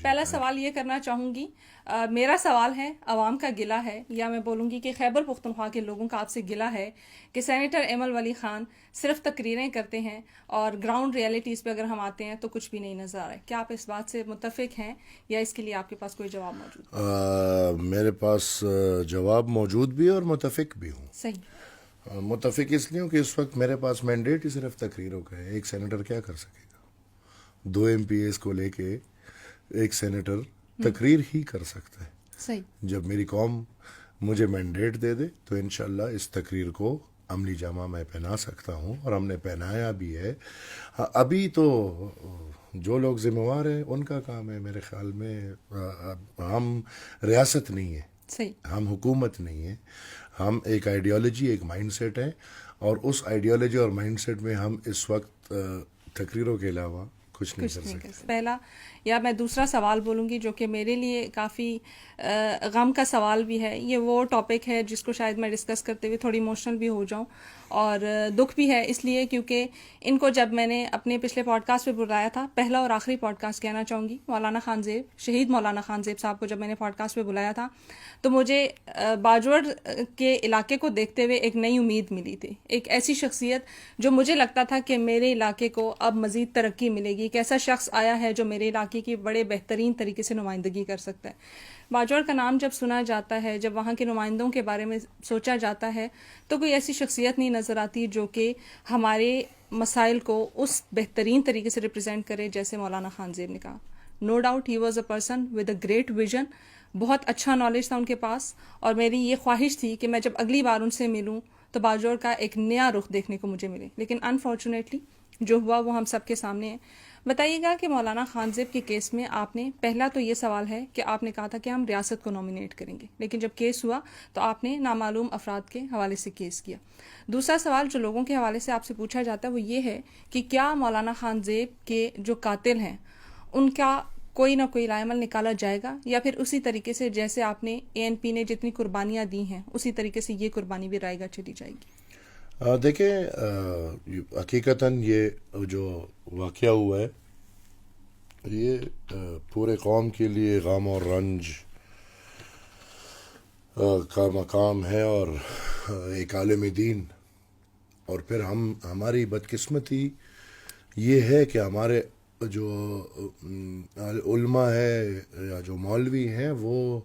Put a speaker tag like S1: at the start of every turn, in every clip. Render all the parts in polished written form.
S1: پہلا سوال یہ کرنا چاہوں گی، میرا سوال ہے، عوام کا گلہ ہے، یا میں بولوں گی کہ خیبر پختونخوا کے لوگوں کا آپ سے گلہ ہے کہ سینیٹر ایمل ولی خان صرف تقریریں کرتے ہیں اور گراؤنڈ ریئلٹیز پہ اگر ہم آتے ہیں تو کچھ بھی نہیں نظر آ رہا ہے. کیا آپ اس بات سے متفق ہیں یا اس کے لیے آپ کے پاس کوئی جواب موجود ہے؟
S2: میرے پاس جواب موجود بھی ہے اور متفق بھی ہوں.
S1: صحیح.
S2: متفق اس لیے ہوں کہ اس وقت میرے پاس مینڈیٹ ہی صرف تقریروں کا ہے. ایک سینیٹر کیا کر سکے گا؟ 2 MPs کو لے کے ایک سینیٹر تقریر ہی کر سکتا ہے.
S1: صحیح.
S2: جب میری قوم مجھے مینڈیٹ دے دے تو انشاءاللہ اس تقریر کو عملی جامہ میں پہنا سکتا ہوں، اور ہم نے پہنایا بھی ہے. ابھی تو جو لوگ ذمہ وار ہیں ان کا کام ہے. میرے خیال میں ہم ریاست نہیں ہے،
S1: صحیح،
S2: ہم حکومت نہیں ہے، ہم ایک آئیڈیالوجی، ایک مائنڈ سیٹ ہے، اور اس آئیڈیالوجی اور مائنڈ سیٹ میں ہم اس وقت تقریروں کے علاوہ کچھ نہیں کر سکتے.
S1: پہلا یا میں دوسرا سوال بولوں گی جو کہ میرے لیے کافی غم کا سوال بھی ہے. یہ وہ ٹاپک ہے جس کو شاید میں ڈسکس کرتے ہوئے تھوڑی ایموشنل بھی ہو جاؤں، اور دکھ بھی ہے اس لیے کیونکہ ان کو جب میں نے اپنے پچھلے پوڈ کاسٹ پہ بلایا تھا، پہلا اور آخری پوڈ کاسٹ کہنا چاہوں گی، مولانا خان زیب، شہید مولانا خان زیب صاحب کو جب میں نے پوڈ کاسٹ پہ بلایا تھا تو مجھے باجوڑ کے علاقے کو دیکھتے ہوئے ایک نئی امید ملی تھی. ایک ایسی شخصیت جو مجھے لگتا تھا کہ میرے علاقے کو اب مزید ترقی ملے گی. ایک ایسا شخص آیا ہے جو میرے علاقے کی بڑے بہترین طریقے سے نمائندگی کر سکتا ہے. باجوڑ کا نام جب سنا جاتا ہے، جب وہاں کے نمائندوں کے بارے میں سوچا جاتا ہے تو کوئی ایسی شخصیت نہیں نظر آتی جو کہ ہمارے مسائل کو اس بہترین طریقے سے ریپرزینٹ کرے جیسے مولانا خان زیب نے کہا. No doubt he was a person with a great vision. بہت اچھا نالج تھا ان کے پاس، اور میری یہ خواہش تھی کہ میں جب اگلی بار ان سے ملوں تو باجوڑ کا ایک نیا رخ دیکھنے کو مجھے ملے. لیکن انفارچونیٹلی جو ہوا وہ ہم سب کے سامنے ہے. بتائیے گا کہ مولانا خان زیب کے کیس میں آپ نے، پہلا تو یہ سوال ہے کہ آپ نے کہا تھا کہ ہم ریاست کو نامینیٹ کریں گے، لیکن جب کیس ہوا تو آپ نے نامعلوم افراد کے حوالے سے کیس کیا. دوسرا سوال جو لوگوں کے حوالے سے آپ سے پوچھا جاتا ہے وہ یہ ہے کہ کیا مولانا خان زیب کے جو قاتل ہیں ان کا کوئی نہ کوئی لائحہ نکالا جائے گا، یا پھر اسی طریقے سے جیسے آپ نے ANP نے جتنی قربانیاں دی ہیں اسی طریقے سے یہ قربانی بھی رائے گا چلی جائے گی؟
S2: دیکھیں، حقیقتاً یہ جو واقعہ ہوا ہے یہ پورے قوم کے لیے غم اور رنج کا مقام ہے، اور ایک عالم دین، اور پھر ہماری بدقسمتی یہ ہے کہ ہمارے جو علماء ہے یا جو مولوی ہیں وہ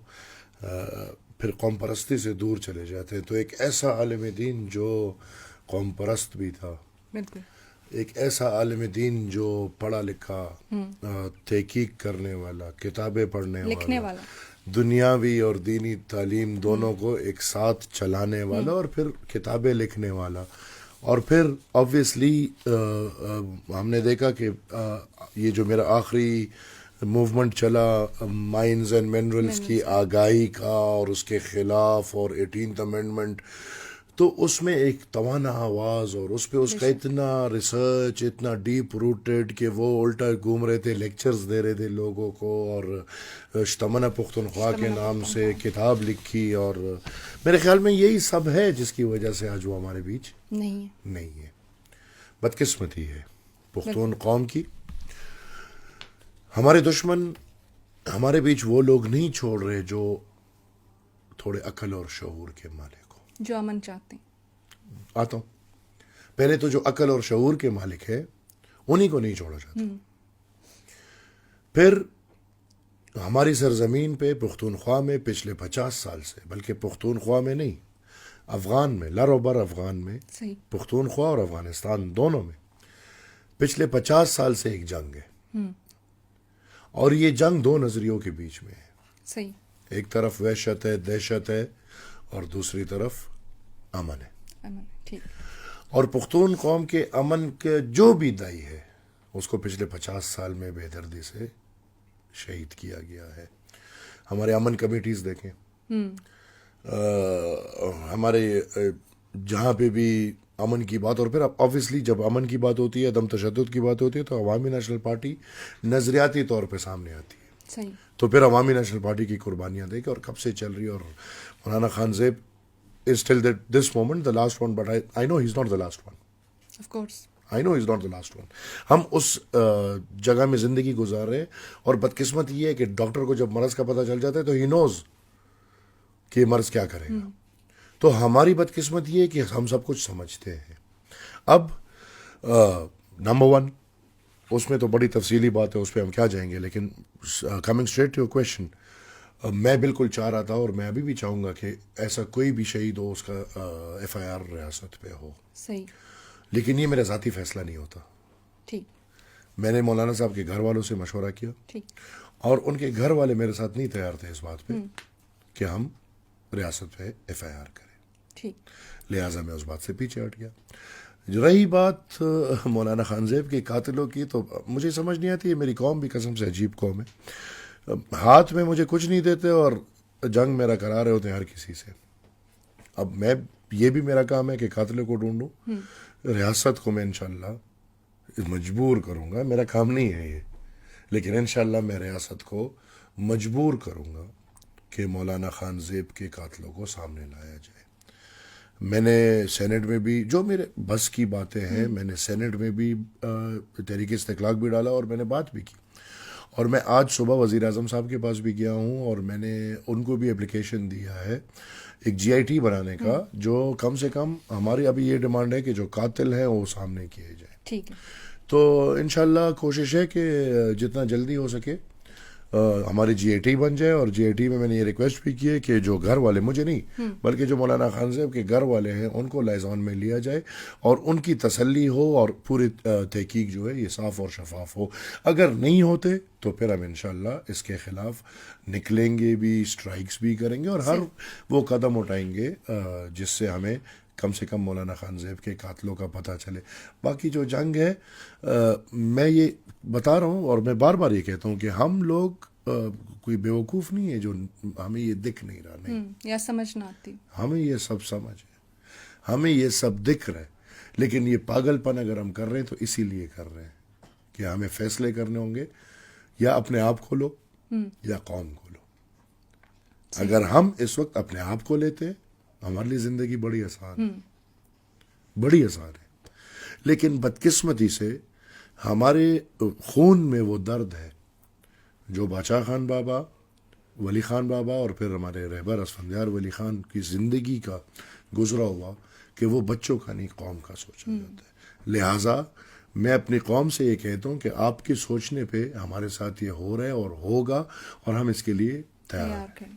S2: پھر قوم پرستی سے دور چلے جاتے ہیں. تو ایک ایسا عالم دین جو قوم پرست بھی تھا،
S1: بالکل،
S2: ایک ایسا عالم دین جو پڑھا لکھا، تحقیق کرنے والا، کتابیں پڑھنے
S1: لکھنے
S2: والا،
S1: والا،
S2: دنیاوی اور دینی تعلیم دونوں کو ایک ساتھ چلانے والا، اور پھر کتابیں لکھنے والا. اور پھر آبویسلی ہم نے دیکھا کہ یہ جو میرا آخری موومنٹ چلا مائنز اینڈ منرلز کی آگاہی کا اور اس کے خلاف، اور 18th امینڈمنٹ، تو اس میں ایک توانا آواز، اور اس پہ اس کا اتنا ریسرچ اتنا ڈیپ روٹیڈ کہ وہ الٹا گھوم رہے تھے، لیکچرز دے رہے تھے لوگوں کو، اور شتمنہ پختونخوا کے نام سے کتاب لکھی. اور میرے خیال میں یہی سب ہے جس کی وجہ سے آج وہ ہمارے بیچ نہیں ہے. بدقسمتی ہے پختون قوم کی. ہمارے دشمن ہمارے بیچ وہ لوگ نہیں چھوڑ رہے جو تھوڑے عقل اور شعور کے مالک ہو،
S1: جو امن چاہتے ہیں.
S2: آتا ہوں. پہلے تو جو عقل اور شعور کے مالک ہیں انہی کو نہیں چھوڑا جاتا. پھر ہماری سرزمین پہ پختونخوا میں پچھلے 50 سال سے، بلکہ پختونخوا میں نہیں، افغان میں، لروبر افغان میں،
S1: صحیح،
S2: پختونخوا اور افغانستان دونوں میں پچھلے 50 سال سے ایک جنگ ہے. اور یہ جنگ 2 نظریوں کے بیچ میں ہے.
S1: صحیح.
S2: ایک طرف وحشت ہے، دہشت ہے، اور دوسری طرف امن ہے.
S1: امن، ٹھیک.
S2: اور پختون قوم کے امن کے جو بھی دائی ہے اس کو پچھلے 50 سال میں بے دردی سے شہید کیا گیا ہے. ہمارے امن کمیٹیز دیکھیں، ہمارے جہاں پہ بھی امن کی بات، اور پھر آبویسلی جب امن کی بات ہوتی ہے، عدم تشدد کی بات ہوتی ہے، تو عوامی نیشنل پارٹی نظریاتی طور پہ سامنے آتی ہے.
S1: صحیح.
S2: تو پھر عوامی نیشنل پارٹی کی قربانیاں دیکھیں اور کب سے چل رہی ہے. اور مولانا خان زیب is till this moment the last one, but I know he's not the last one.
S1: Of course.
S2: I know is not the last one. ہم اس جگہ میں زندگی گزار رہے ہیں, اور بدقسمت یہ ہے کہ ڈاکٹر کو جب مرض کا پتہ چل جاتا ہے تو ہی نوز کہ یہ مرض کیا کرے گا. تو ہماری بدقسمت یہ ہے کہ ہم سب کچھ سمجھتے ہیں. اب نمبر ون, اس میں تو بڑی تفصیلی بات ہے, اس پہ ہم کیا جائیں گے, لیکن coming straight to your question, میں بالکل چاہ رہا تھا اور میں ابھی بھی چاہوں گا کہ ایسا کوئی بھی شہید ہو اس کا ایف آئی آر ریاست پہ ہو.
S1: صحیح.
S2: لیکن یہ میرا ذاتی فیصلہ نہیں ہوتا.
S1: ٹھیک.
S2: میں نے مولانا صاحب کے گھر والوں سے مشورہ کیا,
S1: ٹھیک.
S2: اور ان کے گھر والے میرے ساتھ نہیں تیار تھے اس بات پہ کہ ہم ریاست پہ ایف آئی آر کریں.
S1: ٹھیک.
S2: لہٰذا میں اس بات سے پیچھے ہٹ گیا. رہی بات مولانا خان زیب کے قاتلوں کی, تو مجھے سمجھ نہیں آتی ہے. میری قوم بھی قسم سے عجیب قوم ہے. ہاتھ میں مجھے کچھ نہیں دیتے اور جنگ میرا کرا رہے ہوتے ہیں ہر کسی سے. اب میں, یہ بھی میرا کام ہے کہ قاتلوں کو ڈھونڈوں, ریاست کو میں انشاءاللہ مجبور کروں گا. میرا کام نہیں ہے یہ, لیکن انشاءاللہ میں ریاست کو مجبور کروں گا کہ مولانا خان زیب کے قاتلوں کو سامنے لایا جائے. میں نے سینٹ میں بھی جو میرے بس کی باتیں ہیں, میں نے سینٹ میں بھی تحریک استقلال بھی ڈالا اور میں نے بات بھی کی. اور میں آج صبح وزیر اعظم صاحب کے پاس بھی گیا ہوں اور میں نے ان کو بھی اپلیکیشن دیا ہے ایک جی آئی ٹی بنانے کا, جو کم سے کم ہماری ابھی یہ ڈیمانڈ ہے کہ جو قاتل ہیں وہ سامنے کیے جائیں.
S1: ٹھیک ہے.
S2: تو انشاءاللہ کوشش ہے کہ جتنا جلدی ہو سکے ہماری جی آئی ٹی بن جائے. اور جی آئی ٹی میں نے یہ ریکویسٹ بھی کی ہے کہ جو گھر والے, مجھے نہیں بلکہ جو مولانا خان صاحب کے گھر والے ہیں, ان کو لائزان میں لیا جائے اور ان کی تسلی ہو اور پوری تحقیق جو ہے یہ صاف اور شفاف ہو. اگر نہیں ہوتے تو پھر ہم انشاءاللہ اس کے خلاف نکلیں گے بھی, اسٹرائکس بھی کریں گے اور ہر وہ قدم اٹھائیں گے جس سے ہمیں کم سے کم مولانا خان زیب کے قاتلوں کا پتہ چلے. باقی جو جنگ ہے, میں یہ بتا رہا ہوں اور میں بار بار یہ کہتا ہوں کہ ہم لوگ کوئی بیوقوف نہیں ہے جو ہمیں یہ دکھ نہیں رہا, نہیں,
S1: یا سمجھ نہ آتی.
S2: ہمیں یہ سب سمجھ ہے, ہمیں یہ سب دکھ رہا ہے. لیکن یہ پاگل پن اگر ہم کر رہے ہیں تو اسی لیے کر رہے ہیں کہ ہمیں فیصلے کرنے ہوں گے, یا اپنے آپ کو لو یا قوم کو لو. اگر ہم اس وقت اپنے آپ کو لیتے ہمارے لیے زندگی بڑی آسان ہے, بڑی آسان ہے. لیکن بدقسمتی سے ہمارے خون میں وہ درد ہے جو باچا خان بابا, ولی خان بابا اور پھر ہمارے رہبر اسفندیار ولی خان کی زندگی کا گزرا ہوا, کہ وہ بچوں کا نہیں قوم کا سوچا جاتا ہے. لہٰذا میں اپنی قوم سے یہ کہتا ہوں کہ آپ کے سوچنے پہ ہمارے ساتھ یہ ہو رہا ہے اور ہوگا, اور ہم اس کے لیے تیار ہیں.